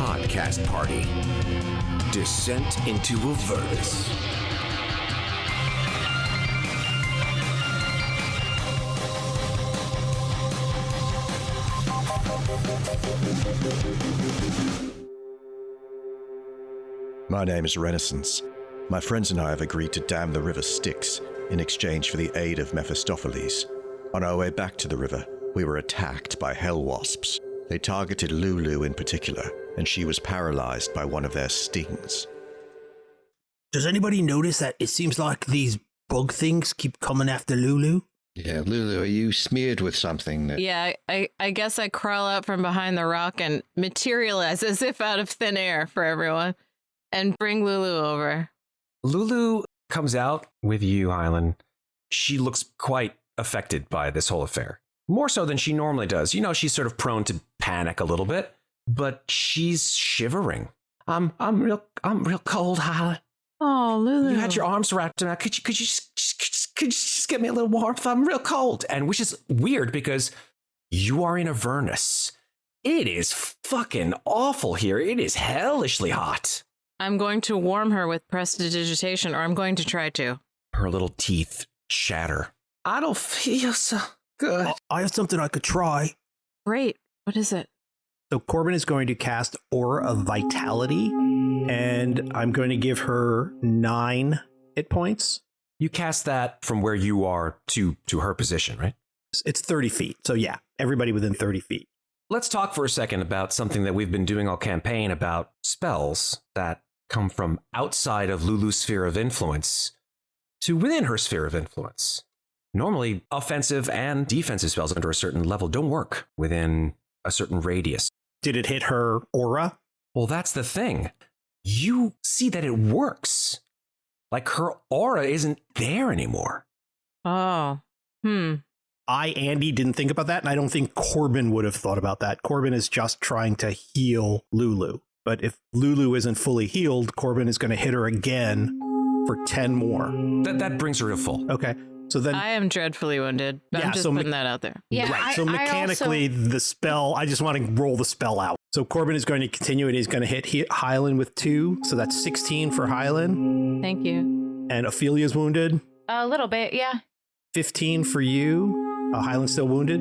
podcast party. Descent into Avernus. My name is Renascence. My friends and I have agreed to dam the river Styx in exchange for the aid of Mephistopheles. On our way back to the river, we were attacked by hell wasps. They targeted Lulu in particular, and she was paralyzed by one of their stings. Does anybody notice that it seems like these bug things keep coming after Lulu? Yeah, Lulu, are you smeared with something? Yeah, I guess I crawl out from behind the rock and materialize as if out of thin air for everyone and bring Lulu over. Lulu comes out with you, Hylan. She looks quite affected by this whole affair. More so than she normally does. You know, she's sort of prone to panic a little bit, but she's shivering. I'm real cold, Hylan. Oh, Lulu. You had your arms wrapped around. Could you just give me a little warmth? I'm real cold. And which is weird because you are in Avernus. It is fucking awful here. It is hellishly hot. I'm going to warm her with prestidigitation, or I'm going to try to. Her little teeth chatter. I don't feel so good. I have something I could try. Great. What is it? So Corbin is going to cast Aura of Vitality, and I'm going to give her 9 hit points. You cast that from where you are to her position, right? It's 30 feet. So yeah, everybody within 30 feet. Let's talk for a second about something that we've been doing all campaign about spells that come from outside of Lulu's sphere of influence to within her sphere of influence. Normally, offensive and defensive spells under a certain level don't work within a certain radius. Did it hit her aura? Well, that's the thing. You see that it works. Like her aura isn't there anymore. Oh, Andy, didn't think about that, and I don't think Corbin would have thought about that. Corbin is just trying to heal Lulu. But if Lulu isn't fully healed, Corbin is going to hit her again for 10 more. That brings her to full. Okay. So then I am dreadfully wounded. Yeah, I'm just so putting that out there. Yeah, right. So mechanically, the spell, I just want to roll the spell out. So Corbin is going to continue and he's going to hit Hylan with 2. So that's 16 for Hylan. Thank you. And Ophelia's wounded. A little bit, yeah. 15 for you. Hylan's still wounded.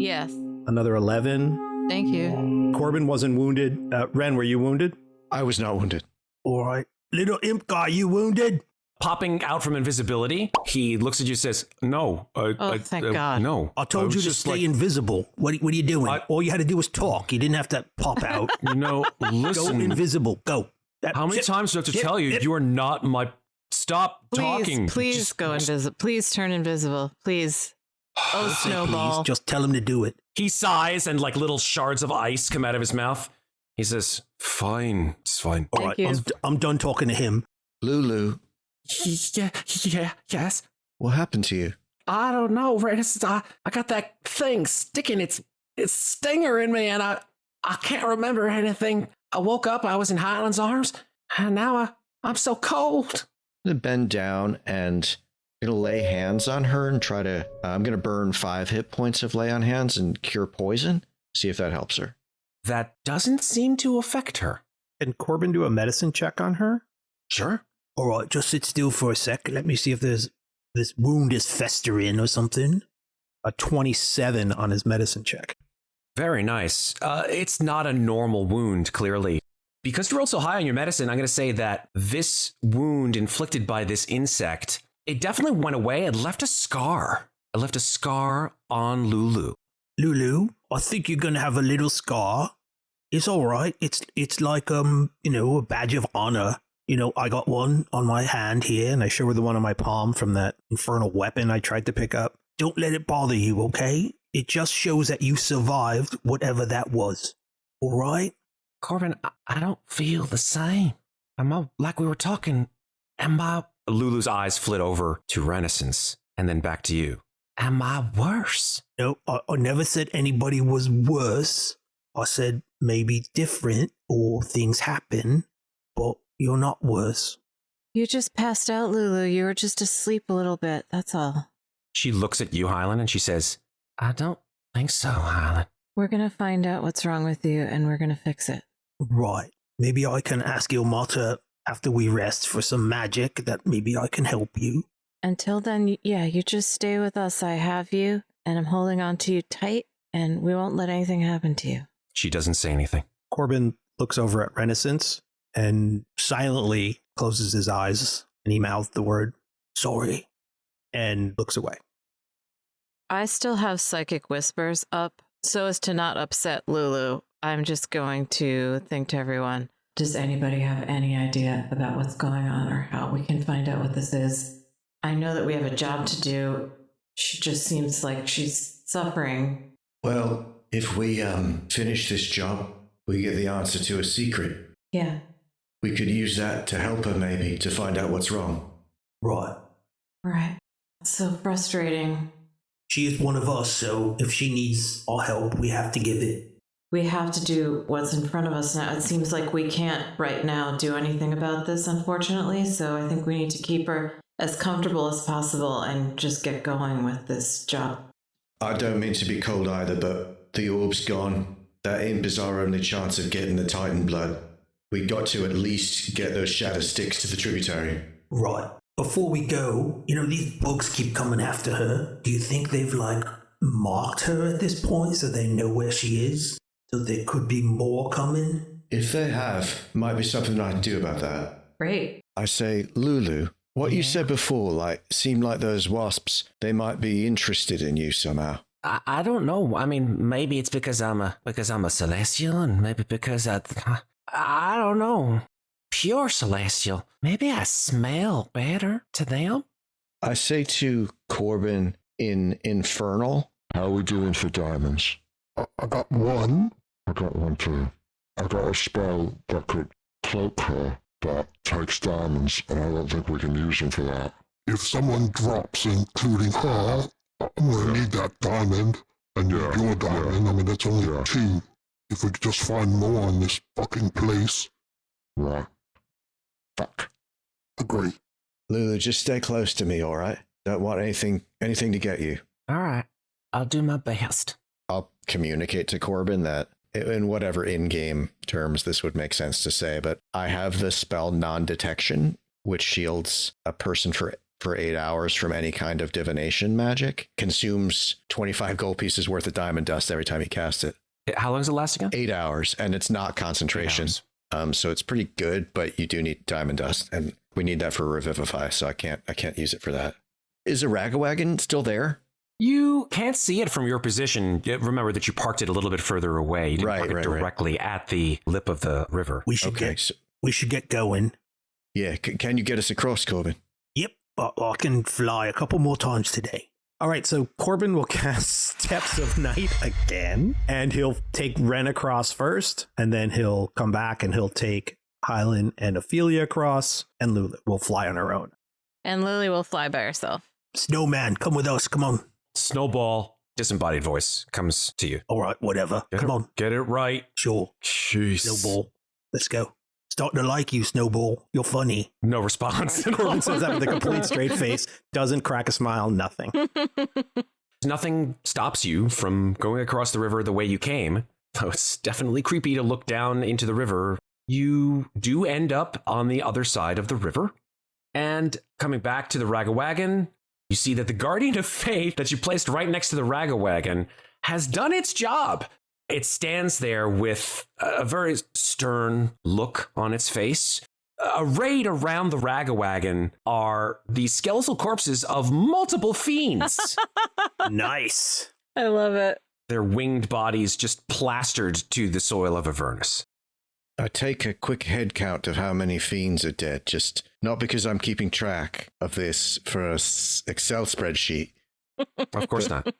Yes. Another 11. Thank you. Corbin wasn't wounded. Ren, were you wounded? I was not wounded. All right. Little imp guy, you wounded? Popping out from invisibility, he looks at you and says, no. Thank God. No. I told you to stay invisible. What are you doing? All you had to do was talk. You didn't have to pop out. Listen. Go invisible. Go. How many times do I have to tell you, you are not my... Stop talking. Please just go invisible. Please turn invisible. Please. Oh, Snowball. Please, just tell him to do it. He sighs and like little shards of ice come out of his mouth. He says, fine, it's fine. All right, I'm done talking to him. Lulu, Yes. what happened to you? I don't know, I got that thing sticking its stinger in me and I can't remember anything. I woke up, I was in Hylan's arms, and now I'm so cold. I'm going to bend down and I'm going to lay hands on her and try to, I'm going to burn 5 hit points of lay on hands and cure poison. See if that helps her. That doesn't seem to affect her. Can Corbin do a medicine check on her? Sure. All right, just sit still for a sec. Let me see if this wound is festering or something. A 27 on his medicine check. Very nice. It's not a normal wound, clearly. Because you rolled so high on your medicine, I'm going to say that this wound inflicted by this insect, it definitely went away and left a scar. It left a scar on Lulu. Lulu, I think you're going to have a little scar. It's all right. It's like, a badge of honor. I got one on my hand here, and I show her the one on my palm from that infernal weapon I tried to pick up. Don't let it bother you, okay? It just shows that you survived whatever that was. All right? Corbin, I don't feel the same. Like we were talking. Lulu's eyes flit over to Renascence and then back to you. Am I worse? No, I never said anybody was worse. I said maybe different or things happen, but you're not worse. You just passed out, Lulu. You were just asleep a little bit. That's all. She looks at you, Hylan, and she says, I don't think so, Hylan. We're going to find out what's wrong with you, and we're going to fix it. Right. Maybe I can ask Ilmata after we rest for some magic that maybe I can help you. Until then, yeah, you just stay with us. I have you, and I'm holding on to you tight, and we won't let anything happen to you. She doesn't say anything. Corbin looks over at Renascence and silently closes his eyes, and he mouthed the word, sorry, and looks away. I still have psychic whispers up, so as to not upset Lulu. I'm just going to think to everyone, does anybody have any idea about what's going on or how we can find out what this is? I know that we have a job to do. She just seems like she's suffering. Well, if we finish this job, we get the answer to a secret. Yeah. We could use that to help her maybe, to find out what's wrong. Right. Right. It's so frustrating. She is one of us, so if she needs our help, we have to give it. We have to do what's in front of us now. It seems like we can't right now do anything about this, unfortunately, so I think we need to keep her as comfortable as possible and just get going with this job. I don't mean to be cold either, but the orb's gone. That imp is our only chance of getting the Titan blood. We got to at least get those shatter sticks to the tributary. Right. Before we go, these bugs keep coming after her. Do you think they've, marked her at this point so they know where she is? So there could be more coming? If they have, might be something I can do about that. Great. I say, Lulu, what you said before, seemed like those wasps, they might be interested in you somehow. I don't know. I mean, maybe it's because I'm a celestial, and maybe because I don't know. Pure celestial. Maybe I smell better to them. I say to Corbin in Infernal, how are we doing for diamonds? I got one. I got one too. I got a spell that could cloak her that takes diamonds, and I don't think we can use them for that. If someone drops, including her, I'm going to need that diamond, and your diamond. I mean, that's only two. If we could just find more in this fucking place. Right. Fuck. Agree. Lulu, just stay close to me, all right? Don't want anything to get you. All right. I'll do my best. I'll communicate to Corbin that in whatever in-game terms this would make sense to say, but I have the spell non-detection, which shields a person for 8 hours from any kind of divination magic, consumes 25 gold pieces worth of diamond dust every time you cast it. How long does it last again? 8 hours, and it's not concentration. So it's pretty good, but you do need diamond dust, and we need that for Revivify, so I can't use it for that. Is a Ragawagon still there? You can't see it from your position. Remember that you parked it a little bit further away. You didn't park it directly at the lip of the river. We should get going. Yeah, can you get us across, Corbin? Yep, I can fly a couple more times today. All right, so Corbin will cast Steps of Night again, and he'll take Ren across first, and then he'll come back and he'll take Hylan and Ofelia across, and Lulu will fly on her own. And Lily will fly by herself. Snowman, come with us, come on. Snowball, disembodied voice, comes to you. All right, whatever. Come on. Get it right. Sure. Jeez. Snowball, let's go. Starting to like you, Snowball. You're funny. No response. Corbin says that with a complete straight face, doesn't crack a smile, nothing. Nothing stops you from going across the river the way you came, though it's definitely creepy to look down into the river. You do end up on the other side of the river, and coming back to the Ragawagon, you see that the Guardian of Faith that you placed right next to the Ragawagon has done its job. It stands there with a very stern look on its face. Arrayed around the Ragawagon are the skeletal corpses of multiple fiends. Nice. I love it. Their winged bodies just plastered to the soil of Avernus. I take a quick head count of how many fiends are dead, just not because I'm keeping track of this for a Excel spreadsheet. Of course not.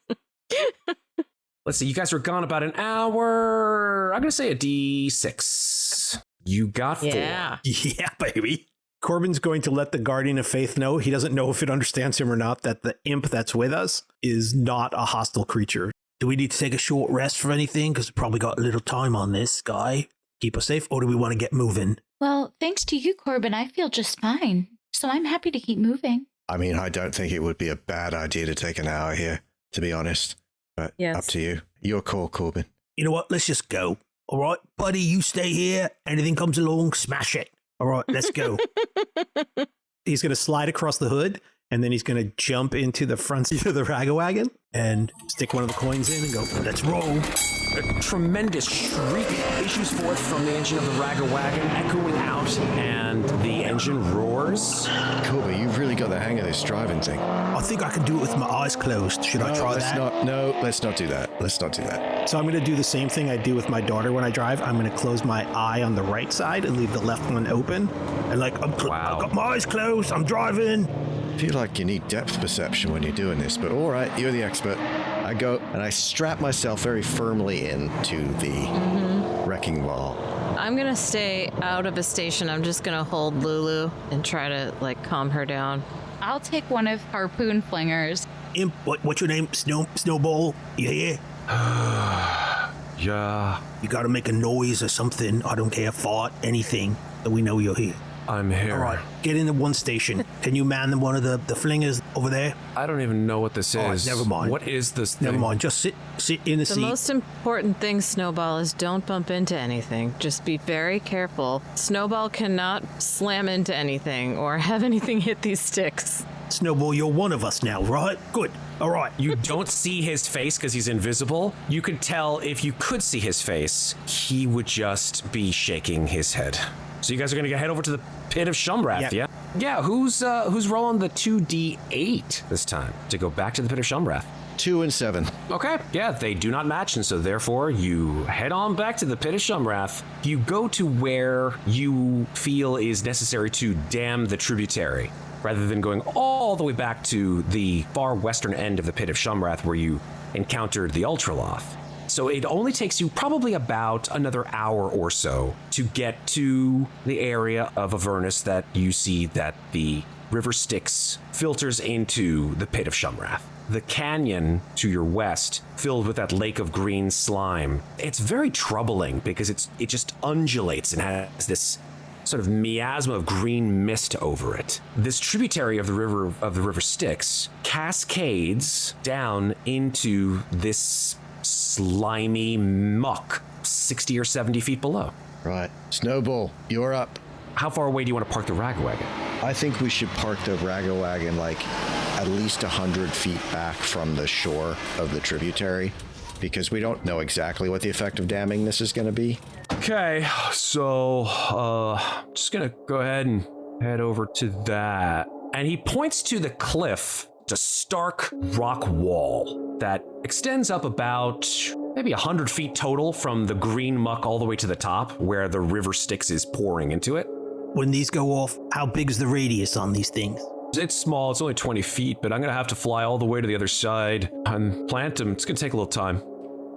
Let's see, you guys were gone about an hour. I'm going to say a D6. You got 4. Yeah. Yeah, baby. Corbin's going to let the Guardian of Faith know. He doesn't know if it understands him or not, that the imp that's with us is not a hostile creature. Do we need to take a short rest for anything? Because we probably got a little time on this guy. Keep us safe, or do we want to get moving? Well, thanks to you, Corbin, I feel just fine. So I'm happy to keep moving. I mean, I don't think it would be a bad idea to take an hour here, to be honest. But Yes. Up to you. Your call, Corbin. You know what? Let's just go. All right, buddy, you stay here. Anything comes along, smash it. All right, let's go. He's going to slide across the hood, and then he's going to jump into the front seat of the ragawagon and stick one of the coins in and go, let's roll. A tremendous shriek issues forth from the engine of the ragawagon, echoing out, and the engine roars. Cool, but you've really got the hang of this driving thing. I think I can do it with my eyes closed. Should I try that? Let's not do that. Let's not do that. So I'm going to do the same thing I do with my daughter when I drive. I'm going to close my eye on the right side and leave the left one open. And I've got my eyes closed. I'm driving. I feel like you need depth perception when you're doing this, but all right, you're the expert. I go and I strap myself very firmly into the wrecking ball. I'm going to stay out of a station. I'm just going to hold Lulu and try to, calm her down. I'll take one of harpoon flingers. Imp, what's your name? Snowball? You here? Yeah. You got to make a noise or something. I don't care, fart, anything, that we know you're here. I'm here. All right, get into one station. Can you man one of the flingers over there? I don't even know what this is. Never mind. What is this thing? Never mind. Just sit in the seat. The most important thing, Snowball, is don't bump into anything. Just be very careful. Snowball cannot slam into anything or have anything hit these sticks. Snowball, you're one of us now, right? Good. All right. You don't see his face because he's invisible. You could tell if you could see his face, he would just be shaking his head. So you guys are going to head over to the pit of Shumrath, yeah? Yeah, who's rolling the 2d8 this time to go back to the pit of Shumrath? 2 and 7. Okay, yeah, they do not match, and so therefore you head on back to the pit of Shumrath. You go to where you feel is necessary to dam the tributary, rather than going all the way back to the far western end of the pit of Shumrath where you encountered the Ultraloth. So it only takes you probably about another hour or so to get to the area of Avernus that you see that the river Styx filters into the pit of Shumrath. The canyon to your west, filled with that lake of green slime, it's very troubling because it just undulates and has this sort of miasma of green mist over it. This tributary of the river Styx cascades down into this slimy muck 60 or 70 feet below. Right. Snowball, you're up. How far away do you want to park the ragawagon? I think we should park the ragawagon at least 100 feet back from the shore of the tributary, because we don't know exactly what the effect of damming this is going to be. Okay, so just gonna go ahead and head over to that. And he points to the cliff, a stark rock wall that extends up about maybe 100 feet total from the green muck all the way to the top where the river Styx is pouring into it. When these go off, how big is the radius on these things? It's small, it's only 20 feet, but I'm gonna have to fly all the way to the other side and plant them. It's gonna take a little time.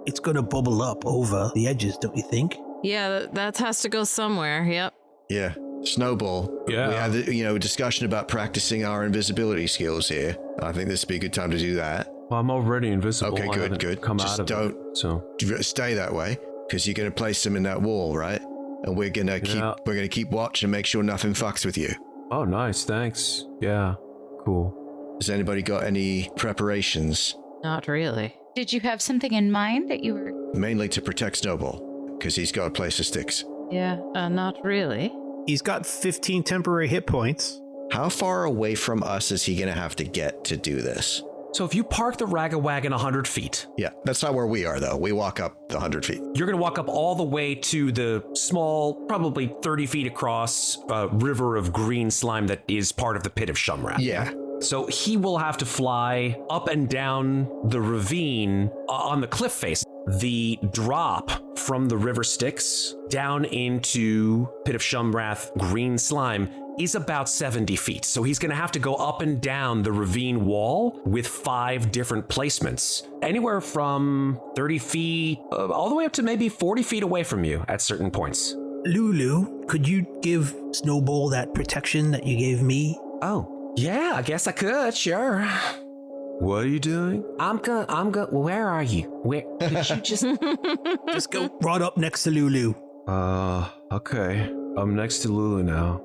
It's gonna bubble up over the edges, don't you think? Yeah, that has to go somewhere, yep. Yeah. Snowball. Yeah. We had a discussion about practicing our invisibility skills here. I think this would be a good time to do that. Well, I'm already invisible. Okay, good. Come Just out of don't it, so stay that way, because you're going to place them in that wall, right? And we're going to keep watch and make sure nothing fucks with you. Oh, nice. Thanks. Yeah. Cool. Has anybody got any preparations? Not really. Did you have something in mind that you were... Mainly to protect Snowball, because he's got a place of sticks. Yeah, not really. He's got 15 temporary hit points. How far away from us is he going to have to get to do this? So if you park the ragawagon 100 feet. Yeah, that's not where we are, though. We walk up the 100 feet. You're going to walk up all the way to the small, probably 30 feet across river of green slime that is part of the pit of Shumrath. Yeah. So he will have to fly up and down the ravine on the cliff face. The drop from the river Styx down into pit of Shumrath green slime is about 70 feet. So he's going to have to go up and down the ravine wall with 5 different placements, anywhere from 30 feet all the way up to maybe 40 feet away from you at certain points. Lulu, could you give Snowball that protection that you gave me? Oh, yeah, I guess I could, sure. What are you doing? I'm gonna, where are you? Where, did you just... Just go right up next to Lulu. Okay. I'm next to Lulu now.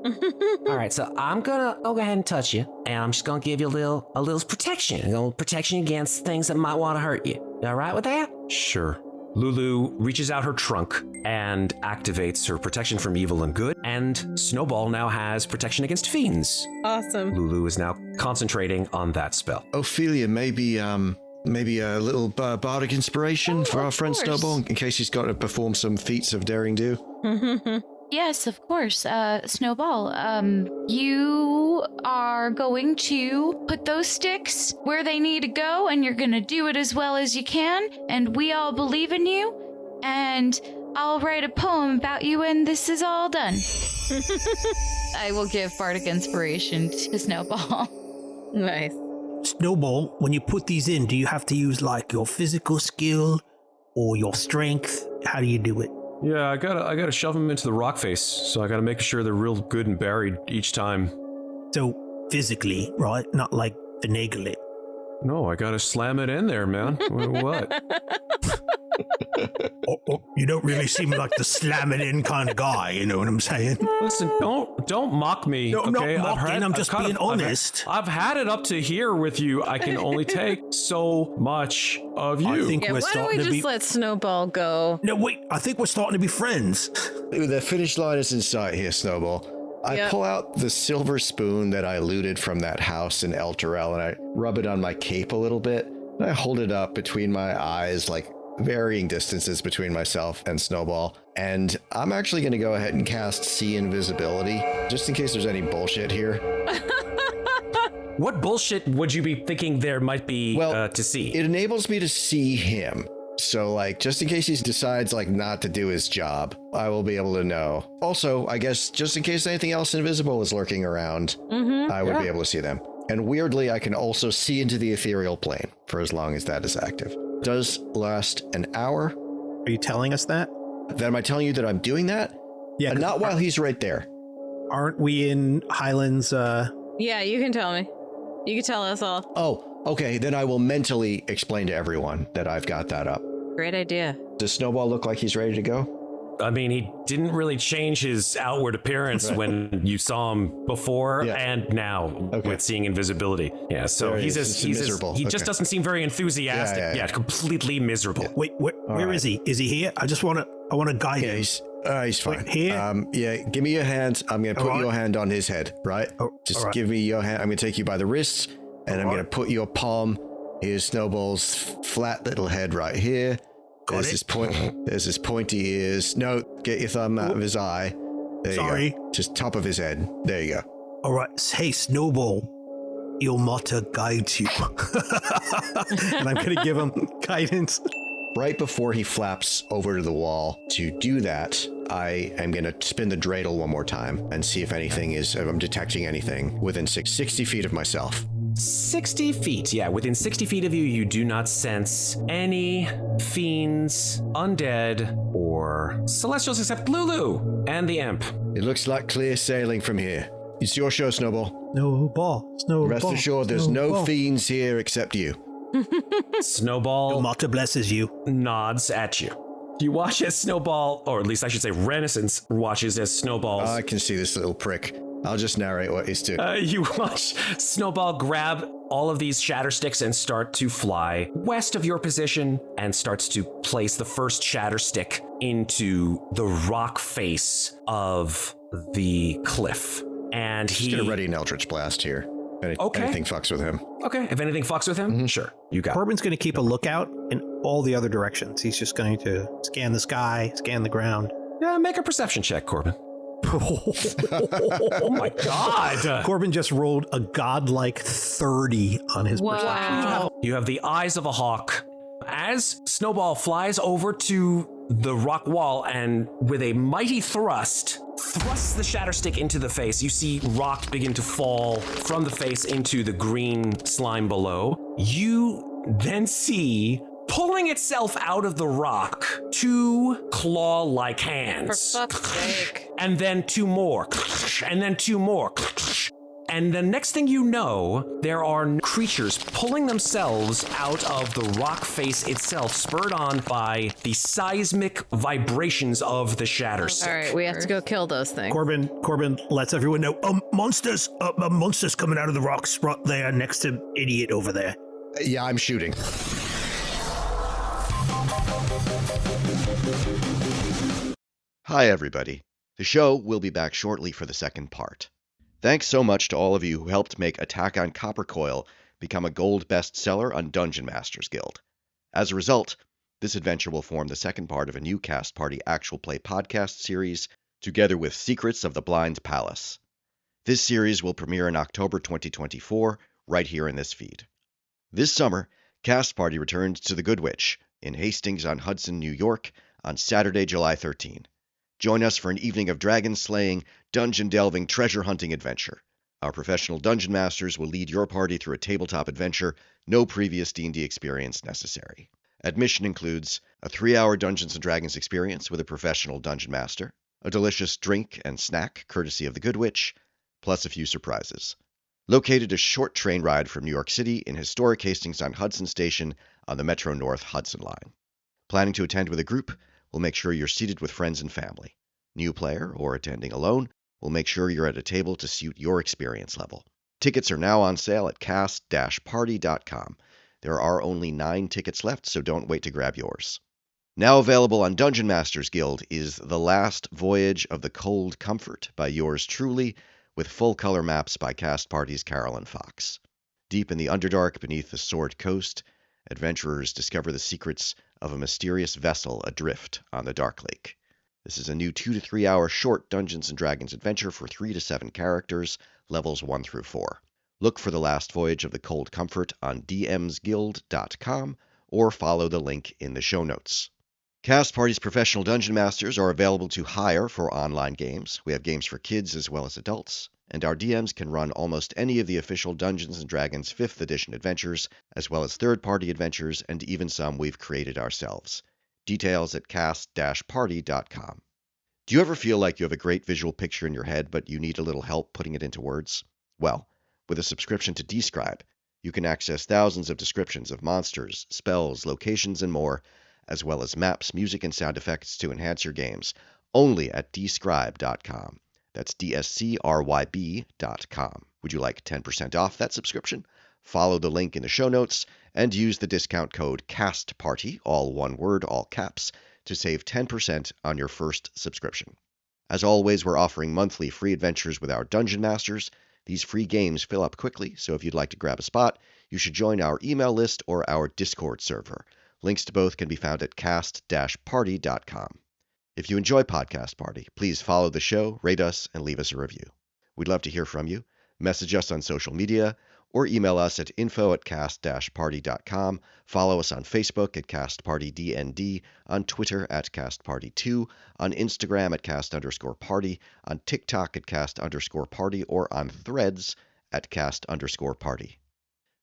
All right, so I'm gonna go ahead and touch you, and I'm just gonna give you a little protection against things that might want to hurt you. You all right with that? Sure. Lulu reaches out her trunk and activates her protection from evil and good, and Snowball now has protection against fiends. Awesome. Lulu is now concentrating on that spell. Ophelia, maybe a little bardic inspiration for our friend course. Snowball, in case he's got to perform some feats of daring do. Yes, of course. Snowball, you are going to put those sticks where they need to go, and you're going to do it as well as you can, and we all believe in you, and I'll write a poem about you when this is all done. I will give bardic inspiration to Snowball. Nice. Snowball, when you put these in, do you have to use like your physical skill or your strength? How do you do it? Yeah, I gotta shove them into the rock face, so I gotta make sure they're real good and buried each time. So physically, right? Not like finagle it. No, I gotta slam it in there, man. What? You don't really seem like the slam it in kind of guy, you know what I'm saying? Listen, don't mock me. No, I'm okay? not mocking, I'm just being honest. I've had it up to here with you. I can only take so much of you. I think Yeah, we're why don't starting we to just be... let Snowball go? No, wait, I think we're starting to be friends. The finish line is in sight here, Snowball. I Yep. pull out the silver spoon that I looted from that house in El Terrell, and I rub it on my cape a little bit. And I hold it up between my eyes, like varying distances between myself and Snowball. And I'm actually going to go ahead and cast See Invisibility, just in case there's any bullshit here. What bullshit would you be thinking there might be to see? It enables me to see him. So, like, just in case he decides, like, not to do his job, I will be able to know. Also, I guess, just in case anything else invisible is lurking around, I would be able to see them. And weirdly, I can also see into the ethereal plane for as long as that is active. Does last an hour. Are you telling us that? Then am I telling you that I'm doing that? Yeah. And not while he's right there. Aren't we in Hylan's, Yeah, you can tell me. You can tell us all. Oh, okay. Then I will mentally explain to everyone that I've got that up. Great idea. Does Snowball look like he's ready to go? I mean, he didn't really change his outward appearance when you saw him before and now with seeing invisibility. Yeah, so There he he's is. He's miserable. He just doesn't seem very enthusiastic. Yeah, completely miserable. wait, where is he? Is he here? I want to guide him. He's fine. Wait, here? Yeah, give me your hand. I'm going to put your hand on his head, right? Just give me your hand. I'm going to take you by the wrists, and I'm going to put your palm. Here's Snowball's flat little head right here. There's his pointy ears. No, get your thumb out of his eye. There you go. Just top of his head. There you go. All right. Hey, Snowball, your motto guides you. And I'm going to give him guidance. Right before he flaps over to the wall to do that, I am going to spin the dreidel one more time and see if I'm detecting anything within 60 feet of myself. 60 feet, yeah. Within 60 feet of you, you do not sense any fiends, undead, or celestials except Lulu and the imp. It looks like clear sailing from here. It's your show, Snowball. Snowball. Rest assured, there's no fiends here except you. Snowball Your motto blesses you. nods at you. You watch as Snowball, or at least I should say Renascence, watches as Snowball's... I can see this little prick. I'll just narrate what he's doing. You watch Snowball grab all of these shatter sticks and start to fly west of your position and starts to place the first shatter stick into the rock face of the cliff. And He's going to ready an Eldritch Blast here. Anything fucks with him. Okay, if anything fucks with him, sure, you got it. Corbin's going to keep a lookout in all the other directions. He's just going to scan the sky, scan the ground. Yeah, make a perception check, Corbin. Oh my God. Corbin just rolled a godlike 30 on his perception. You have the eyes of a hawk. As Snowball flies over to the rock wall and with a mighty thrust, thrusts the shatter stick into the face, you see rock begin to fall from the face into the green slime below. You then see, pulling itself out of the rock, 2 claw-like hands. For fuck's sake. And then 2 more. And then 2 more. And the next thing you know, there are creatures pulling themselves out of the rock face itself, spurred on by the seismic vibrations of the shatter stick. All right, we have to go kill those things. Corbin lets everyone know, monsters coming out of the rocks right there next to idiot over there. Yeah, I'm shooting. Hi, everybody. The show will be back shortly for the second part. Thanks so much to all of you who helped make Attack on Coppercoil become a gold bestseller on Dungeon Masters Guild. As a result, this adventure will form the second part of a new Cast Party actual play podcast series, together with Secrets of the Blind Palace. This series will premiere in October 2024, right here in this feed. This summer, Cast Party returns to the Good Witch in Hastings-on-Hudson, New York, on Saturday, July 13. Join us for an evening of dragon-slaying, dungeon-delving, treasure-hunting adventure. Our professional dungeon masters will lead your party through a tabletop adventure, no previous D&D experience necessary. Admission includes a 3-hour Dungeons & Dragons experience with a professional dungeon master, a delicious drink and snack courtesy of the Good Witch, plus a few surprises. Located a short train ride from New York City in historic Hastings-on-Hudson Station on the Metro North Hudson Line. Planning to attend with a group? We'll make sure you're seated with friends and family. New player or attending alone? We'll make sure you're at a table to suit your experience level. Tickets are now on sale at cast-party.com. There are only 9 tickets left, so don't wait to grab yours. Now available on Dungeon Masters Guild is The Last Voyage of the Cold Comfort by yours truly, with full-color maps by Cast Party's Carolyn Fox. Deep in the Underdark beneath the Sword Coast, adventurers discover the secrets of a mysterious vessel adrift on the Dark Lake. This is a new 2 to 3 hour short Dungeons & Dragons adventure for 3 to 7 characters, levels 1 through 4. Look for The Last Voyage of the Cold Comfort on dmsguild.com or follow the link in the show notes. Cast Party's professional dungeon masters are available to hire for online games. We have games for kids as well as adults, and our DMs can run almost any of the official Dungeons & Dragons 5th edition adventures, as well as third-party adventures and even some we've created ourselves. Details at cast-party.com. Do you ever feel like you have a great visual picture in your head, but you need a little help putting it into words? Well, with a subscription to dScryb, you can access thousands of descriptions of monsters, spells, locations, and more, as well as maps, music, and sound effects to enhance your games, only at dScryb.com. That's DSCRYB.com. Would you like 10% off that subscription? Follow the link in the show notes and use the discount code CASTPARTY, all one word, all caps, to save 10% on your first subscription. As always, we're offering monthly free adventures with our Dungeon Masters. These free games fill up quickly, so if you'd like to grab a spot, you should join our email list or our Discord server. Links to both can be found at cast-party.com. If you enjoy Podcast Party, please follow the show, rate us, and leave us a review. We'd love to hear from you. Message us on social media or email us at info@cast-party.com. Follow us on Facebook at CastPartyDND, on Twitter at CastParty2, on Instagram at Cast_Party, on TikTok at Cast_Party, or on Threads at Cast_Party.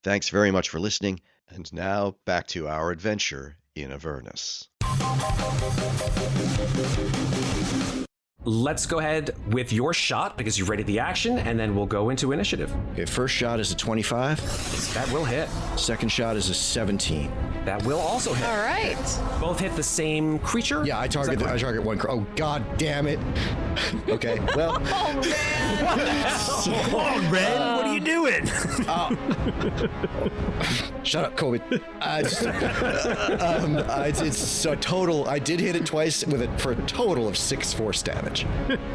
Thanks very much for listening, and now back to our adventure in Avernus. Let's go ahead with your shot because you readied the action, and then we'll go into initiative. Okay, first shot is a 25. That will hit. Second shot is a 17. That will also hit. All right. Both hit the same creature? Yeah, I target one. Oh, god damn it. Okay, well. Come on, Ren. What are you doing? Shut up, Corbin. It's a total. I did hit it twice for a total of 6 force damage.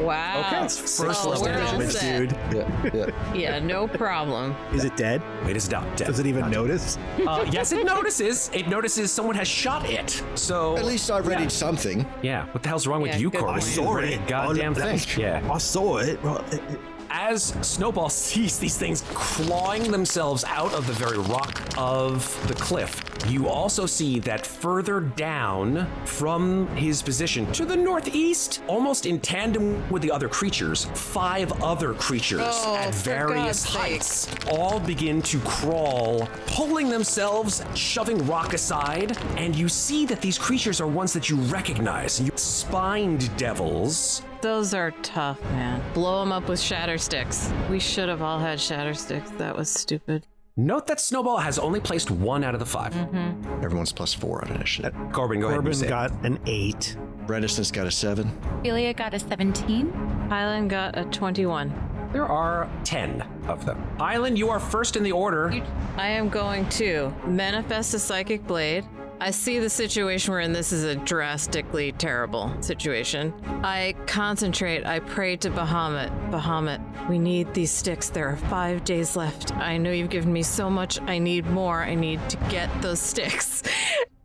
Wow. Okay. First Oh, level we're all damage, set. dude. Yeah, no problem. Is it dead? Wait, it's not dead. Does it even notice? Yes, it notices. It notices someone has shot it. So At least I readied something. yeah. What the hell's wrong with Yeah, you, good Corbin? point. You ready a goddamn thing. Yeah. I saw it. As Snowball sees these things clawing themselves out of the very rock of the cliff, you also see that further down from his position to the northeast, almost in tandem with the other creatures, 5 other creatures at for various God's sake. heights all begin to crawl, pulling themselves, shoving rock aside, and you see that these creatures are ones that you recognize. Spined devils. Those are tough, man. Blow them up with shatter sticks. We should have all had shatter sticks. That was stupid. Note that Snowball has only placed 1 out of the 5. Everyone's +4 on initiative. Corbin, go ahead and Corbin say. got an 8. Renaissance got a 7. Ofelia got a 17. Hylan got a 21. There are 10 of them. Hylan, you are first in the order. I am going to manifest a psychic blade, I see the situation we're in. This is a drastically terrible situation. I concentrate. I pray to Bahamut. Bahamut, we need these sticks. There are 5 days left. I know you've given me so much. I need more. I need to get those sticks.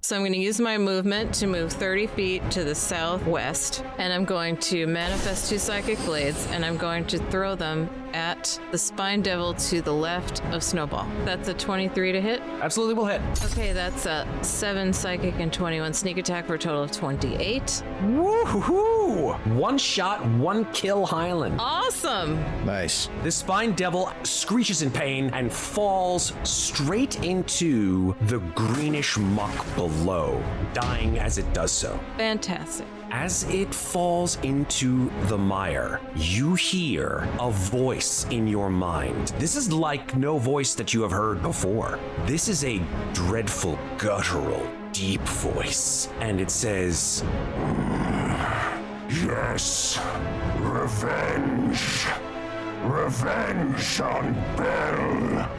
So I'm going to use my movement to move 30 feet to the southwest, and I'm going to manifest 2 psychic blades, and I'm going to throw them at the spine devil to the left of Snowball. That's a 23 to hit. Absolutely will hit. Okay, that's a 7 psychic and 21 sneak attack for a total of 28. Woohoo! 1 shot, 1 kill Hylan. Awesome! Nice. This spine devil screeches in pain and falls straight into the greenish muck below, dying as it does so. Fantastic. As it falls into the mire, you hear a voice in your mind. This is like no voice that you have heard before. This is a dreadful, guttural, deep voice, and it says, Yes, revenge. Revenge on Bell.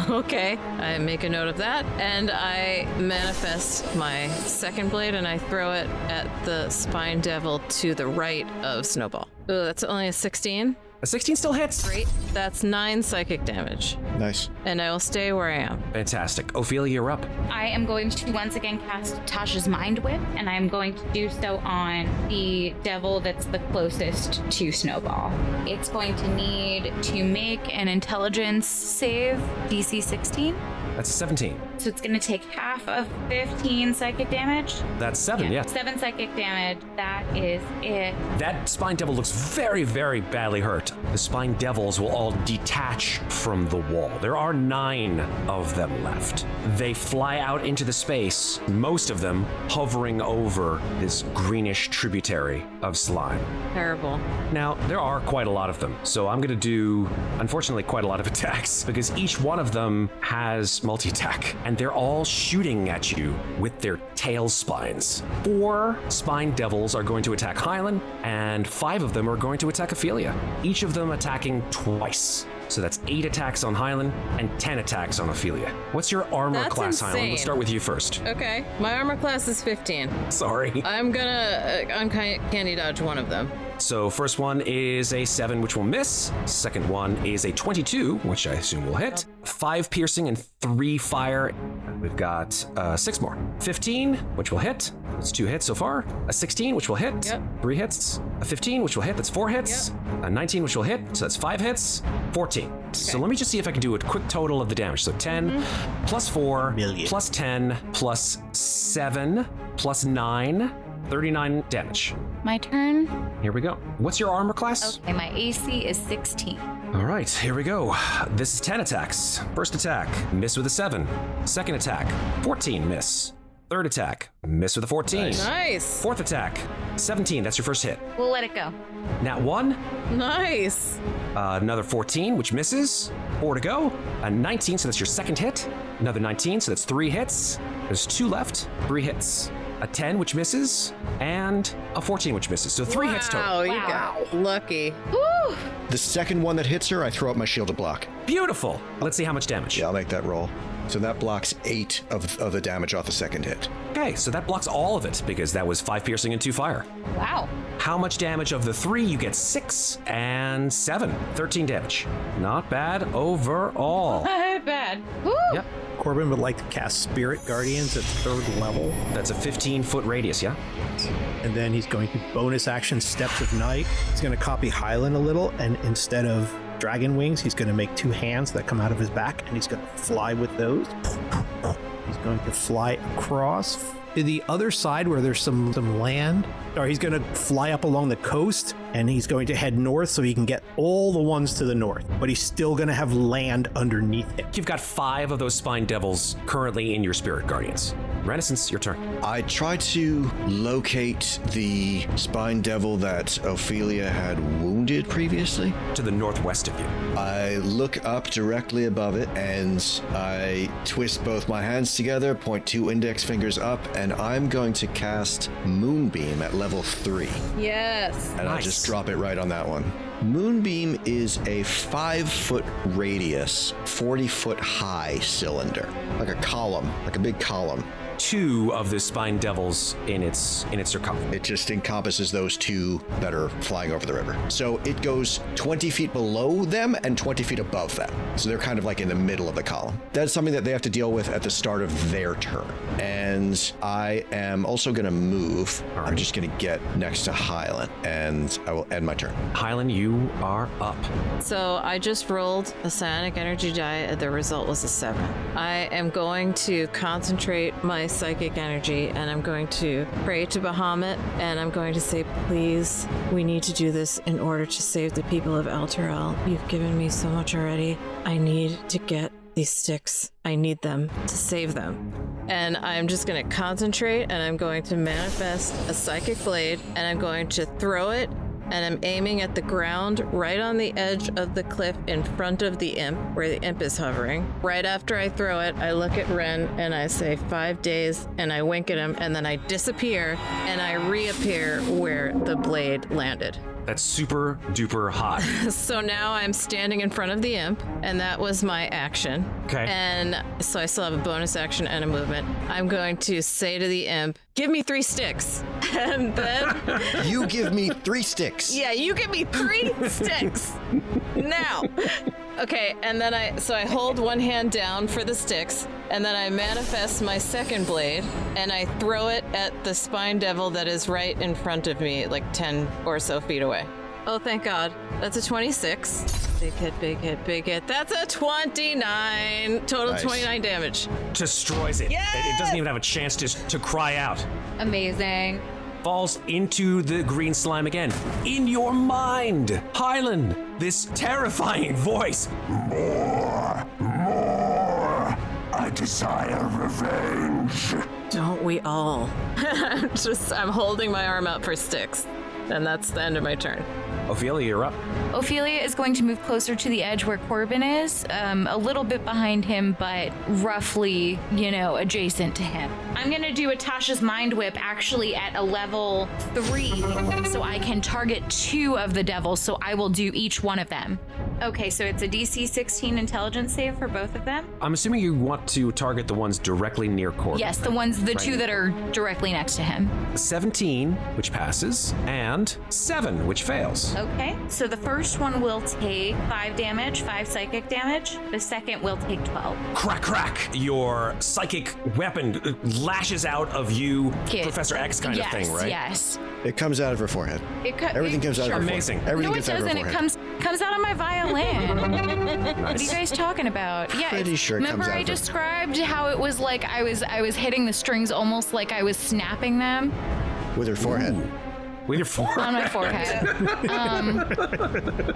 Okay. I make a note of that, and I manifest my second blade, and I throw it at the spine devil to the right of Snowball. Ooh, that's only a 16. a 16 still hits. Great. That's 9 psychic damage. Nice. And I will stay where I am. Fantastic. Ophelia, you're up. I am going to once again cast Tasha's Mind Whip, and I'm going to do so on the devil that's the closest to Snowball. It's going to need to make an intelligence save, DC 16. That's 17. So it's going to take half of 15 psychic damage. That's 7, yeah. 7 psychic damage. That is it. That spine devil looks very, very badly hurt. The spine devils will all detach from the wall. There are 9 of them left. They fly out into the space, most of them hovering over this greenish tributary of slime. Terrible. Now, there are quite a lot of them, so I'm going to do, unfortunately, quite a lot of attacks, because each one of them has multi-attack, and they're all shooting at you with their tail spines. 4 spine devils are going to attack Hylan, and 5 of them are going to attack Ofelia, each of them attacking twice. So that's 8 attacks on Hylan and 10 attacks on Ofelia. What's your armor That's class, Hylan? insane. Let's start with you first. Okay. My armor class is 15. Sorry. I'm gonna uncanny dodge one of them. So first one is a 7, which will miss. Second one is a 22, which I assume will hit. 5 piercing and 3 fire. We've got 6 more. 15, which will hit. That's 2 hits so far. A 16, which will hit. Yep. 3 hits. A 15, which will hit. That's 4 hits. A 19, which will hit. So that's 5 hits. 14. So let me just see if I can do a quick total of the damage. So 10 plus 4 Million. plus 10 plus 7 plus 9. 39 damage. My turn. Here we go. What's your armor class? Okay, my AC is 16. All right, here we go. This is 10 attacks. First attack, miss with a 7. Second attack, 14, miss. Third attack, miss with a 14. Nice. Fourth attack, 17, that's your first hit. We'll let it go. Nat 1, Nice. another 14, which misses. 4 to go. A 19, so that's your second hit. Another 19, so that's 3 hits. There's 2 left, 3 hits. A 10, which misses, and a 14, which misses. So 3 hits total. Wow, you got lucky. Woo! The second one that hits her, I throw up my shield to block. Beautiful. Let's see how much damage. Yeah, I'll make that roll. So that blocks 8 of the damage off the second hit. Okay, so that blocks all of it because that was 5 piercing and 2 fire. Wow. How much damage of the 3? You get 6 and 7. 13 damage. Not bad overall. Bad. Woo! Yep. Corbin would like to cast Spirit Guardians at 3rd level, That's a 15-foot radius, yeah? and then he's going to bonus action Steps of Night. He's going to copy Hylan a little, and instead of dragon wings, he's going to make 2 hands that come out of his back, and he's going to fly with those. He's going to fly across to the other side where there's some land. Or he's going to fly up along the coast, and he's going to head north so he can get all the ones to the north. But he's still going to have land underneath him. You've got 5 of those spine devils currently in your spirit guardians. Renaissance, your turn. I try to locate the spine devil that Ofelia had wounded previously. To the northwest of you. I look up directly above it, and I twist both my hands together, point 2 index fingers up, and I'm going to cast Moonbeam at level 3. Yes. And I'll Nice. just drop it right on that one. Moonbeam is a 5-foot radius, 40-foot high cylinder, like a column, like a big column. 2 of the spine devils in its circumference. It just encompasses those 2 that are flying over the river. So it goes 20 feet below them and 20 feet above them. So they're kind of like in the middle of the column. That's something that they have to deal with at the start of their turn. And I am also going to move. Right. I'm just going to get next to Hylan, and I will end my turn. Hylan, you are up. So I just rolled a psionic energy die, and the result was a 7. I am going to concentrate my psychic energy, and I'm going to pray to Bahamut, and I'm going to say, please, we need to do this in order to save the people of El Terrell. You've given me so much already. I need to get these sticks. I need them to save them. And I'm just going to concentrate, and I'm going to manifest a psychic blade, and I'm going to throw it, and I'm aiming at the ground right on the edge of the cliff in front of the imp, where the imp is hovering. Right after I throw it, I look at Ren and I say 5 days, and I wink at him, and then I disappear and I reappear where the blade landed. That's super duper hot. So now I'm standing in front of the imp, and that was my action. Okay. And so I still have a bonus action and a movement. I'm going to say to the imp, give me 3 sticks. And then... You give me 3 sticks. Yeah, you give me 3 sticks. Now. Okay, and then I hold one hand down for the sticks, and then I manifest my second blade, and I throw it at the spine devil that is right in front of me, like 10 or so feet away. Oh, thank God. That's a 26. Big hit, big hit, big hit. That's a 29. Total Nice. 29 damage. Destroys it. Yes! It doesn't even have a chance to cry out. Amazing. Falls into the green slime again. In your mind, Hylan, this terrifying voice. More. I desire revenge. Don't we all? I'm holding my arm out for sticks. And that's the end of my turn. Ofelia, you're up. Ofelia is going to move closer to the edge where Corbin is, a little bit behind him, but roughly, adjacent to him. I'm going to do a Tasha's Mind Whip actually at a level 3, so I can target 2 of the devils, so I will do each one of them. Okay, so it's a DC 16 intelligence save for both of them? I'm assuming you want to target the ones directly near Corbin. Yes, the 2 that are directly next to him. 17, which passes, and 7, which fails. Okay, so the first one will take 5 damage, 5 psychic damage. The second will take 12. Crack, crack. Your psychic weapon lashes out of you, Professor X kind of thing, right? Yes. It comes out of her forehead. Everything comes out of her Amazing. forehead. Everything No, it gets out of her doesn't. It forehead. comes out of my violin. What are you guys talking about? Pretty sure it comes remember out I of her. described how it was like I was hitting the strings almost like I was snapping them With her forehead. With your forehead. on my forehead.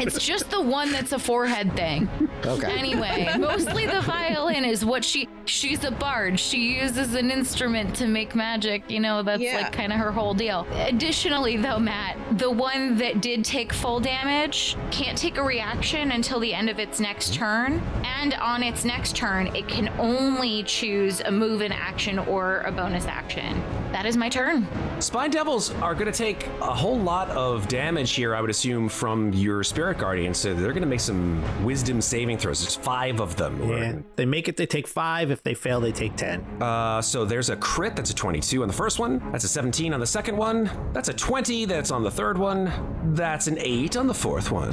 It's just the one that's a forehead thing. Okay. Anyway, mostly the violin is what she's a bard. She uses an instrument to make magic, that's like kind of her whole deal. Additionally though, Matt, the one that did take full damage can't take a reaction until the end of its next turn, and on its next turn it can only choose a move in action or a bonus action. That is my turn. Spine devils are going to take a whole lot of damage here, I would assume, from your spirit guardian. So they're going to make some wisdom saving throws. There's 5 of them. Yeah. They make it, they take 5. If they fail, they take 10. So there's a crit. That's a 22 on the first one. That's a 17 on the second one. That's a 20. That's on the third one. That's an 8 on the fourth one.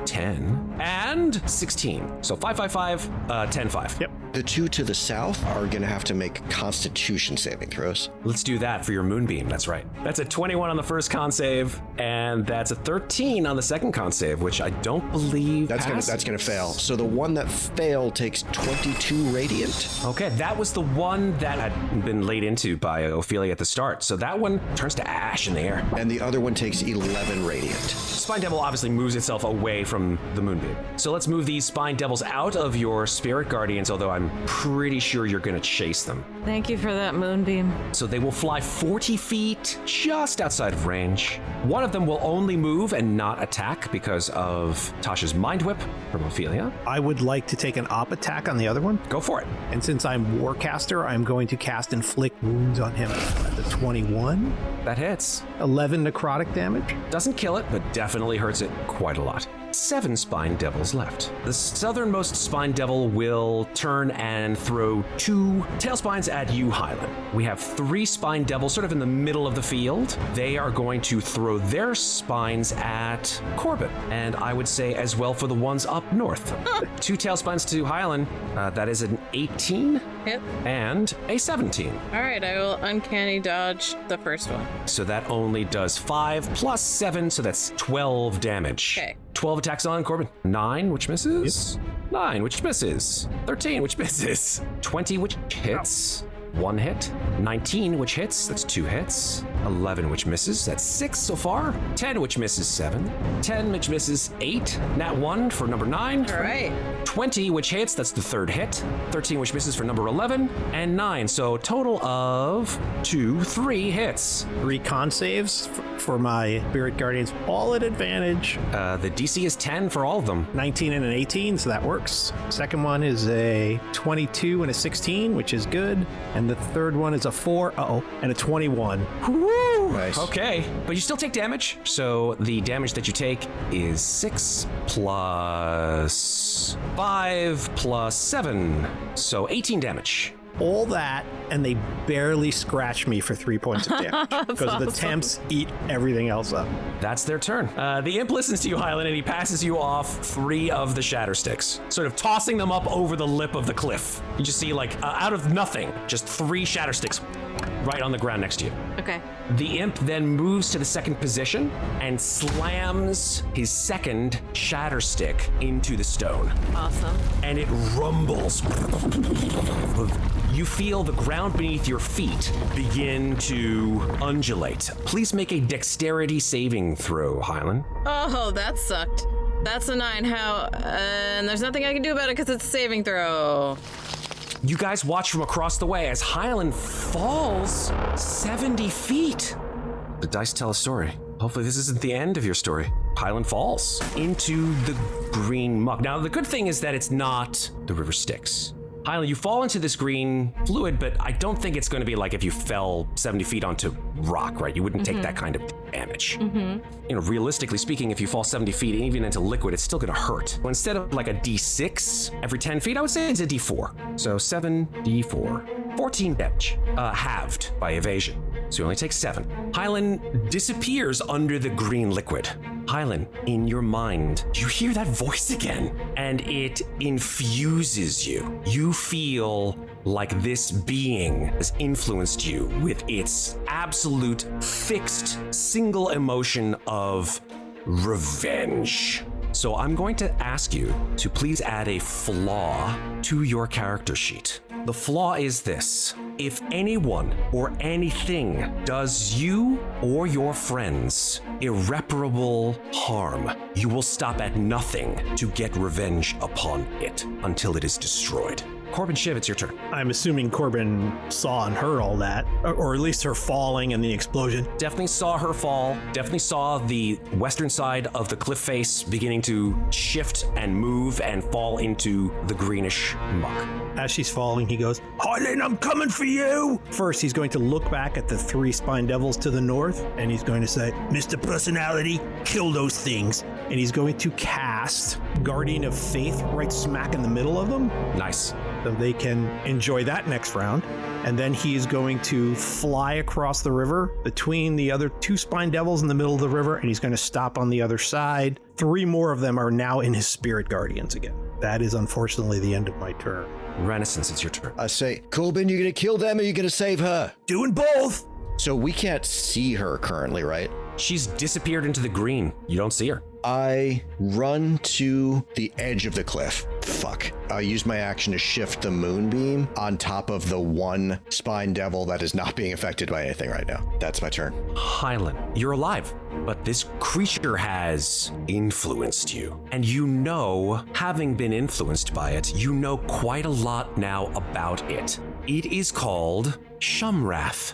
10 and 16. So 5, 5, 5, 10, 5. Yep. The 2 to the south are going to have to make Constitution saving throws. Let's do that for your moonbeam. That's right. That's a 21 on the first con save, and that's a 13 on the second con save, which I don't believe That's passes. gonna fail. So the one that failed takes 22 radiant. Okay, that was the one that had been laid into by Ofelia at the start. So that one turns to ash in the air. And the other one takes 11 radiant. Spine Devil obviously moves itself away from the moonbeam. So let's move these Spine Devils out of your Spirit Guardians, although I'm pretty sure you're going to chase them. Thank you for that moonbeam. So they will fly 40 feet just outside of range. One of them will only move and not attack because of Tasha's Mind Whip from Ofelia. I would like to take an op attack on the other one. Go for it. And since I'm Warcaster, I'm going to cast Inflict Wounds on him at the 21. That hits. 11 necrotic damage. Doesn't kill it, but definitely definitely hurts it quite a lot. 7 spine devils left. The southernmost spine devil will turn and throw 2 tail spines at you, Hylan. We have 3 spine devils sort of in the middle of the field. They are going to throw their spines at Corbin, and I would say as well for the ones up north. 2 tail spines to Hylan. That is an 18 Yep. and a 17. All right, I will uncanny dodge the first one. So that only does 5 plus 7, so that's 12 damage. Okay. 12 attacks on Corbin. 9, which misses. 9, which misses. 13, which misses. 20, which hits. 1 hit. 19, which hits. That's 2 hits. 11, which misses. That's 6 so far. 10, which misses. 7. 10, which misses. 8. Nat 1 for number 9. All right. 20, which hits. That's the 3rd hit. 13, which misses for number 11. And 9. So total of 3 hits. 3 con saves for my Spirit Guardians, all at advantage. The DC is 10 for all of them. 19 and an 18, so that works. Second one is a 22 and a 16, which is good. And the third one is a 4, and a 21. Woo! Nice. Okay, but you still take damage. So the damage that you take is 6 plus 5 plus 7. So 18 damage. All that, and they barely scratch me for 3 points of damage. Because the temps eat everything else up. That's their turn. The imp listens to you, Hylan, and he passes you off 3 of the shatter sticks, sort of tossing them up over the lip of the cliff. You just see, like, out of nothing, just 3 shatter sticks right on the ground next to you. Okay. The imp then moves to the second position and slams his second shatter stick into the stone. Awesome. And it rumbles. You feel the ground beneath your feet begin to undulate. Please make a dexterity saving throw, Hylan. Oh, that sucked. That's a 9. How? And there's nothing I can do about it because it's a saving throw. You guys watch from across the way as Hylan falls 70 feet. The dice tell a story. Hopefully this isn't the end of your story. Hylan falls into the green muck. Now, the good thing is that it's not the river Styx. Hylan, you fall into this green fluid, but I don't think it's going to be like if you fell 70 feet onto rock, right? You wouldn't take that kind of damage. You know, realistically speaking, if you fall 70 feet, even into liquid, it's still going to hurt. So instead of like a D6 every 10 feet, I would say it's a D4. So 7 D4. 14 damage, halved by evasion. So you only take 7. Hylan disappears under the green liquid. Hylan, in your mind, you hear that voice again, and it infuses you. You feel like this being has influenced you with its absolute fixed single emotion of revenge. So I'm going to ask you to please add a flaw to your character sheet. The flaw is this: if anyone or anything does you or your friends irreparable harm, you will stop at nothing to get revenge upon it until it is destroyed. Corbin, Shiv, it's your turn. I'm assuming Corbin saw and heard all that, or at least her falling and the explosion. Definitely saw her fall, definitely saw the western side of the cliff face beginning to shift and move and fall into the greenish muck. As she's falling, he goes, "Hylan, I'm coming for you!" First, he's going to look back at the 3 spine devils to the north, and he's going to say, "Mr. Personality, kill those things." And he's going to cast Guardian of Faith right smack in the middle of them. Nice. So they can enjoy that next round. And then he is going to fly across the river between the other 2 spine devils in the middle of the river, and he's going to stop on the other side. 3 more of them are now in his Spirit Guardians again. That is unfortunately the end of my turn. Renascence, it's your turn. I say, Corbin, you gonna kill them or you gonna save her? Doing both! So we can't see her currently, right? She's disappeared into the green. You don't see her. I run to the edge of the cliff. Fuck. I use my action to shift the moonbeam on top of the 1 spine devil that is not being affected by anything right now. That's my turn. Hylan, you're alive, but this creature has influenced you. And you know, having been influenced by it, you know quite a lot now about it. It is called Shumrath.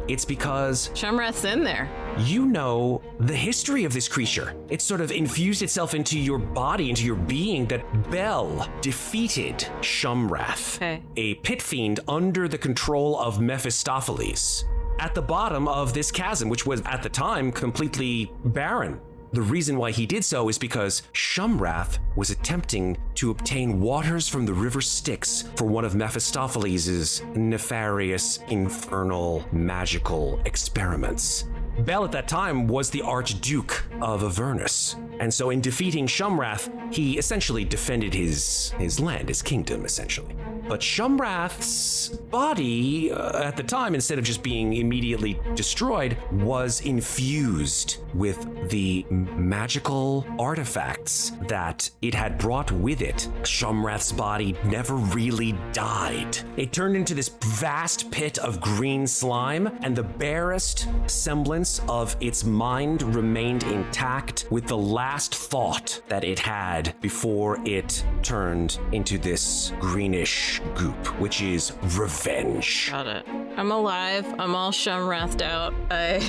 It's because Shamra's in there. you know the history of this creature. It sort of infused itself into your body, into your being, that Bel defeated Shumrath, Okay. a pit fiend under the control of Mephistopheles. at the bottom of this chasm, which was at the time completely barren. The reason why he did so is because Shumrath was attempting to obtain waters from the river Styx for one of Mephistopheles' nefarious, infernal, magical experiments. Bel at that time was the Archduke of Avernus, and so in defeating Shumrath, he essentially defended his land, his kingdom, essentially. But Shumrath's body, at the time, instead of just being immediately destroyed, was infused with the magical artifacts that it had brought with it. Shumrath's body never really died. It turned into this vast pit of green slime, and the barest semblance of its mind remained intact with the last thought that it had before it turned into this greenish goop, which is revenge. Got it. I'm alive. I'm all Shumrathed out. I'm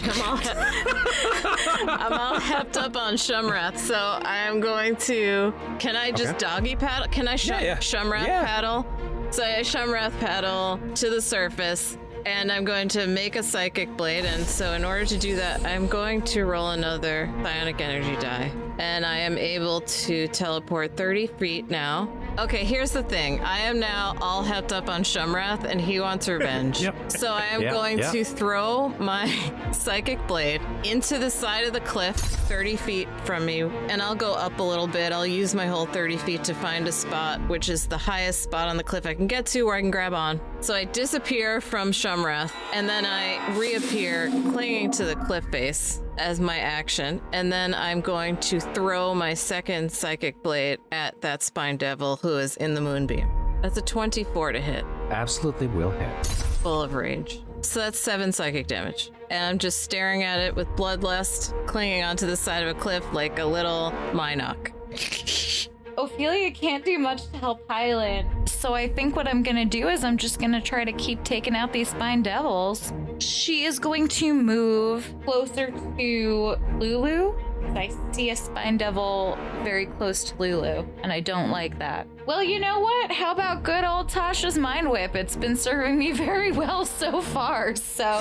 all hepped up on Shumrath, so I'm going to... Can I just doggy paddle? Can I Shumrath paddle? So I Shumrath paddle to the surface, and I'm going to make a psychic blade, and so in order to do that, I'm going to roll another psionic energy die. And I am able to teleport 30 feet now. Okay, here's the thing. I am now all hepped up on Shumrath, and he wants revenge. So I am going to throw my psychic blade into the side of the cliff 30 feet from me, and I'll go up a little bit. I'll use my whole 30 feet to find a spot, which is the highest spot on the cliff I can get to where I can grab on. So I disappear from Shumrath, and then I reappear clinging to the cliff face as my action, and then I'm going to throw my second psychic blade at that spine devil who is in the moonbeam. That's a 24 to hit. Absolutely will hit. Full of rage. So that's 7 psychic damage. And I'm just staring at it with bloodlust, clinging onto the side of a cliff like a little Minoc. Ofelia can't do much to help Hylan. So I think what I'm gonna do is I'm just gonna try to keep taking out these spine devils. She is going to move closer to Lulu. I see a spine devil very close to Lulu, and I don't like that. Well, you know what? How about good old Tasha's Mind Whip? It's been serving me very well so far, so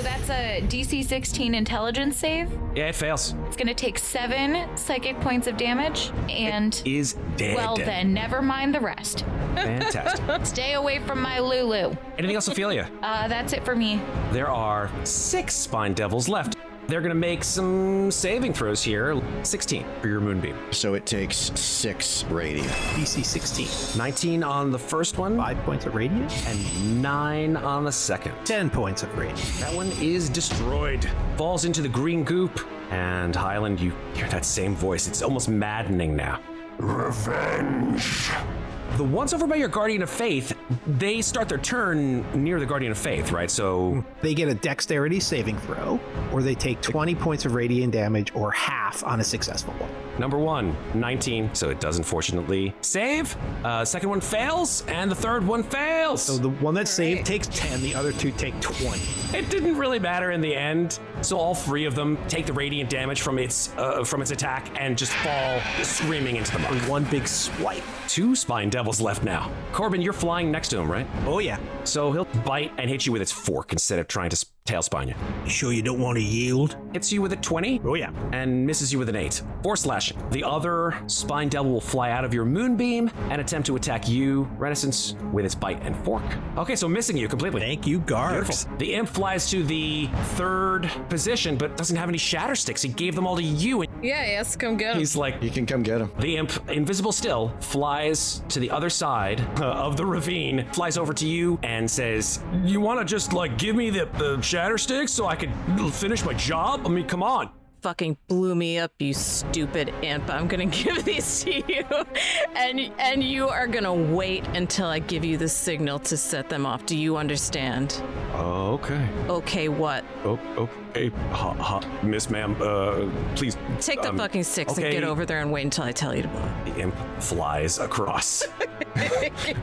that's a DC 16 intelligence save. Yeah, it fails. It's gonna take 7 psychic points of damage, and it is dead. Well then, never mind the rest. Fantastic. Stay away from my Lulu. Anything else, Ofelia? That's it for me. There are 6 spine devils left. They're going to make some saving throws here. 16 for your moonbeam. So it takes 6 radiant. DC 16. 19 on the first one. 5 points of radiant. And 9 on the second. 10 points of radiant. That one is destroyed. Falls into the green goop. And Hylan, you hear that same voice. It's almost maddening now. Revenge. The ones over by your Guardian of Faith, they start their turn near the Guardian of Faith, right? So they get a dexterity saving throw, or they take 20 points of radiant damage, or half on a successful one. Number 1, 19, so it does unfortunately save. Second one fails, and the third one fails. So the one that saved takes 10, the other 2 take 20. It didn't really matter in the end. So all 3 of them take the radiant damage from its attack and just fall screaming into the muck. One big swipe. 2 spine devils left now. Corbin, you're flying next to him, right? Oh yeah. So he'll bite and hit you with its fork instead of trying to tail spine you. You sure you don't want to yield? Hits you with a 20. Oh yeah. And misses you with an 8. 4 slashing. The other spine devil will fly out of your moonbeam and attempt to attack you, Renascence, with its bite and fork. Okay, so missing you completely. Thank you, guards. Beautiful. The imp flies to the 3rd position, but doesn't have any shatter sticks. He gave them all to you. Yeah, yes, come get him. He's like, You can come get him. the imp, invisible still, flies to the other side of the ravine, flies over to you and says, you want to just like give me the shatter sticks so I could finish my job? I mean, come on. Fucking blew me up, you stupid imp. I'm gonna give these to you. And you are gonna wait until I give you the signal to set them off. Do you understand? Okay. Okay, what? Okay. Miss ma'am, please. Take the fucking sticks and get over there and wait until I tell you to blow. The imp flies across.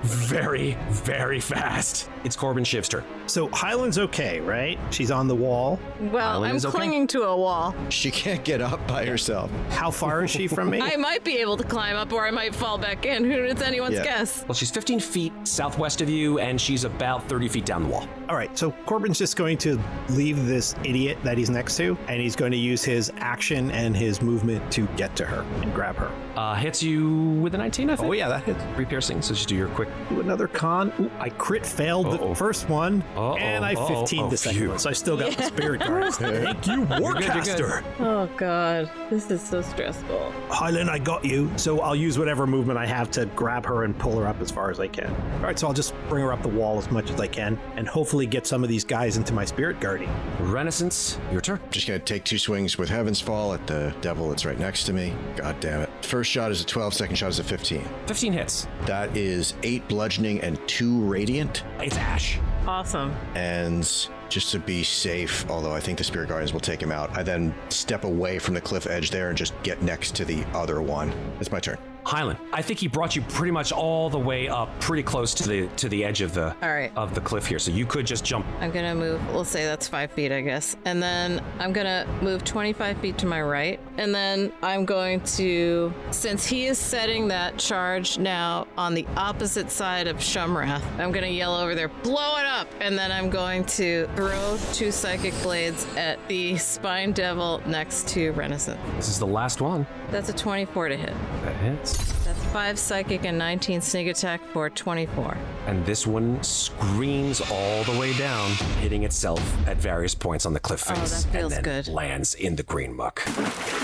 very, very fast. It's Corbin Shiv's turn. So Hylan's okay, right? She's on the wall. Well, Hylan I'm is okay. clinging to a wall. She can't get up by herself. How far is she from me? I might be able to climb up, or I might fall back in. It's anyone's Yeah. guess. Well, she's 15 feet southwest of you, and she's about 30 feet down the wall. All right, so Corbin's just going to leave this idiot that he's next to, and he's going to use his action and his movement to get to her and grab her. Hits you with a 19, I think. Oh yeah, that hits. 3 piercing, so just do your quick. Do another con. Ooh, I crit failed the first one, and I 15 the second one, so I still got the spirit guard. Thank you, Warcaster. Oh god, this is so stressful. Hylan, I got you. So I'll use whatever movement I have to grab her and pull her up as far as I can. All right, so I'll just bring her up the wall as much as I can, and hopefully get some of these guys into my spirit guardian. Renaissance, your turn. Just gonna take 2 swings with Heaven's Fall at the devil that's right next to me. God damn it. First shot is a 12, second shot is a 15. 15 hits. That is 8 bludgeoning and 2 radiant. It's Ash. Awesome. And just to be safe, although I think the Spirit Guardians will take him out, I then step away from the cliff edge there and just get next to the other one. It's my turn. Hylan, I think he brought you pretty much all the way up, pretty close to the edge of the All right. of the cliff here. So you could just jump. I'm gonna move, we'll say that's 5 feet, I guess. And then I'm gonna move 25 feet to my right. And then I'm going to, since he is setting that charge now on the opposite side of Shamra, I'm gonna yell over there, blow it up! And then I'm going to throw 2 psychic blades at the spine devil next to Renascence. This is the last one. That's a 24 to hit. That hits. That's 5 psychic and 19 sneak attack for 24. And this one screams all the way down, hitting itself at various points on the cliff Oh, face. that feels and then good. lands in the green muck.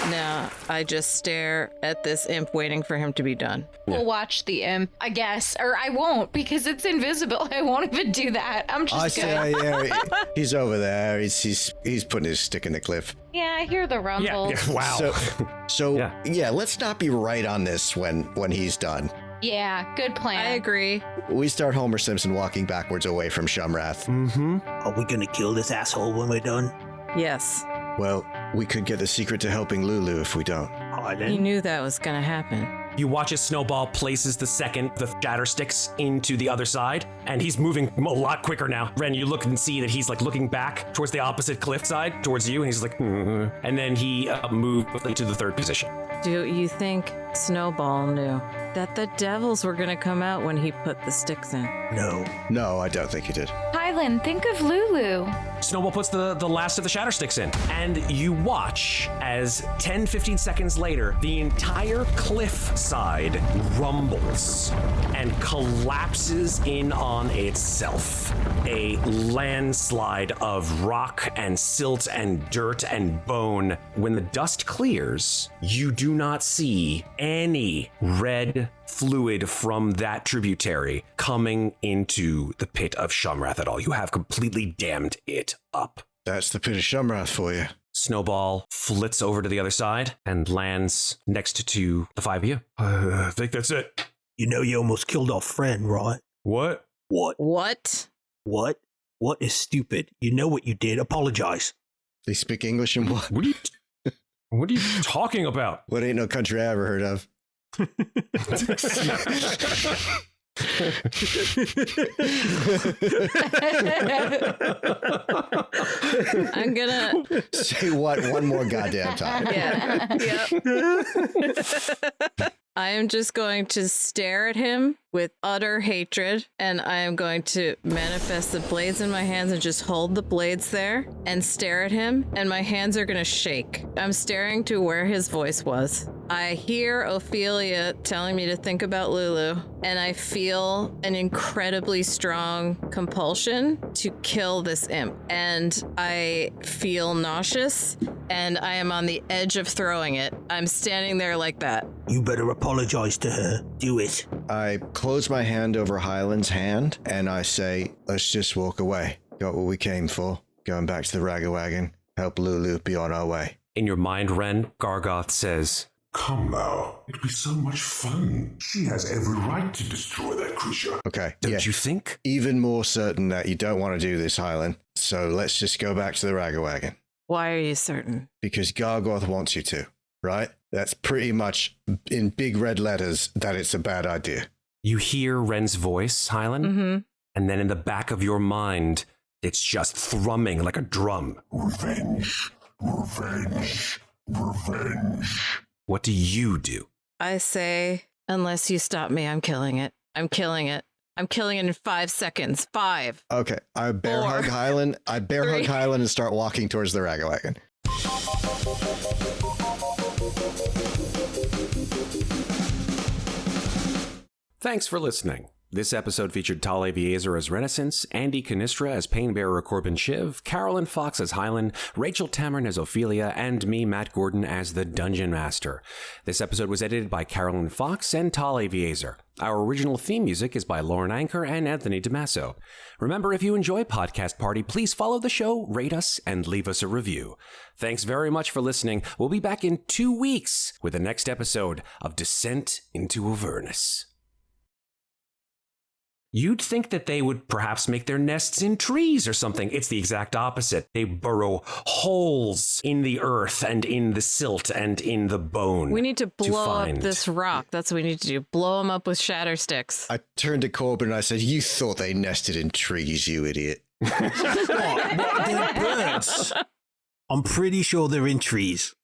Now I just stare at this imp waiting for him to be done. We'll watch the imp, I guess. Or I won't, because it's invisible. I won't even do that. I'm just gonna... Yeah, he's over there. He's putting his stick in the cliff. Yeah, I hear the rumble. Wow. So Yeah. let's not be right on this when he's done. Yeah, good plan. I agree. We start Homer Simpson walking backwards away from Shumrath. Are we gonna kill this asshole when we're done? Yes. Well, we could get the secret to helping Lulu if we don't. He Hylan? knew that was gonna happen. You watch as Snowball places the shatter sticks into the other side, and he's moving a lot quicker now. Ren, you look and see that he's like looking back towards the opposite cliff side, towards you, and he's like, and then he moved to the 3rd position. Do you think Snowball knew that the devils were gonna come out when he put the sticks in? No, I don't think he did. Hylan, think of Lulu. Snowball puts the last of the shatter sticks in, and you watch as 10-15 seconds later, the entire cliff side rumbles and collapses in on itself. A landslide of rock and silt and dirt and bone. When the dust clears, you do not see any red fluid from that tributary coming into the pit of Shumrath at all. You have completely dammed it up. That's the pit of Shumrath for you. Snowball flits over to the other side and lands next to the 5 of you. I think that's it. You know you almost killed our friend, right? What? What? What? What? What is stupid? You know what you did. Apologize. They speak English in what? What are you talking about? What ain't no country I ever heard of? I'm gonna... Say what one more goddamn time. Yeah. Yep. I am just going to stare at him with utter hatred, and I am going to manifest the blades in my hands and just hold the blades there and stare at him, and my hands are going to shake. I'm staring to where his voice was. I hear Ofelia telling me to think about Lulu, and I feel an incredibly strong compulsion to kill this imp. And I feel nauseous, and I am on the edge of throwing it. I'm standing there like that. You better apologize to her. Do it. I close my hand over Hylan's hand and I say, let's just walk away. Got what we came for. Going back to the Ragawagon. Help Lulu be on our way. In your mind, Ren, Gargoth says, Come now. It'll be so much fun. She has every right to destroy that creature. Okay. don't you think? Even more certain that you don't want to do this, Hylan. So let's just go back to the Ragawagon. Why are you certain? Because Gargoth wants you to, right? That's pretty much in big red letters that it's a bad idea. You hear Ren's voice, Hylan, Mm-hmm. and then in the back of your mind, it's just thrumming like a drum. Revenge, revenge, revenge. What do you do? I say, unless you stop me, I'm killing it. I'm killing it. I'm killing it in 5 seconds. 5. Okay, I bear 4, hug Hylan. I bear 3. hug Hylan and start walking towards the rag wagon. Thanks for listening. This episode featured Tal Aviezer as Renascence, Andy Cannistra as Painbearer Corbin Shiv, Carolyn Fox as Hylan, Rachel Tamarin as Ofelia, and me, Matt Gordon, as the Dungeon Master. This episode was edited by Carolyn Fox and Tal Aviezer. Our original theme music is by Lauren Anker and Anthony DiMasso. Remember, if you enjoy Podcast Party, please follow the show, rate us, and leave us a review. Thanks very much for listening. We'll be back in 2 weeks with the next episode of Descent into Avernus. You'd think that they would perhaps make their nests in trees or something. It's the exact opposite. They burrow holes in the earth and in the silt and in the bone. We need to blow up this rock. That's what we need to do. Blow them up with shatter sticks. I turned to Corbin and I said, "You thought they nested in trees, you idiot." What? They're birds. I'm pretty sure they're in trees.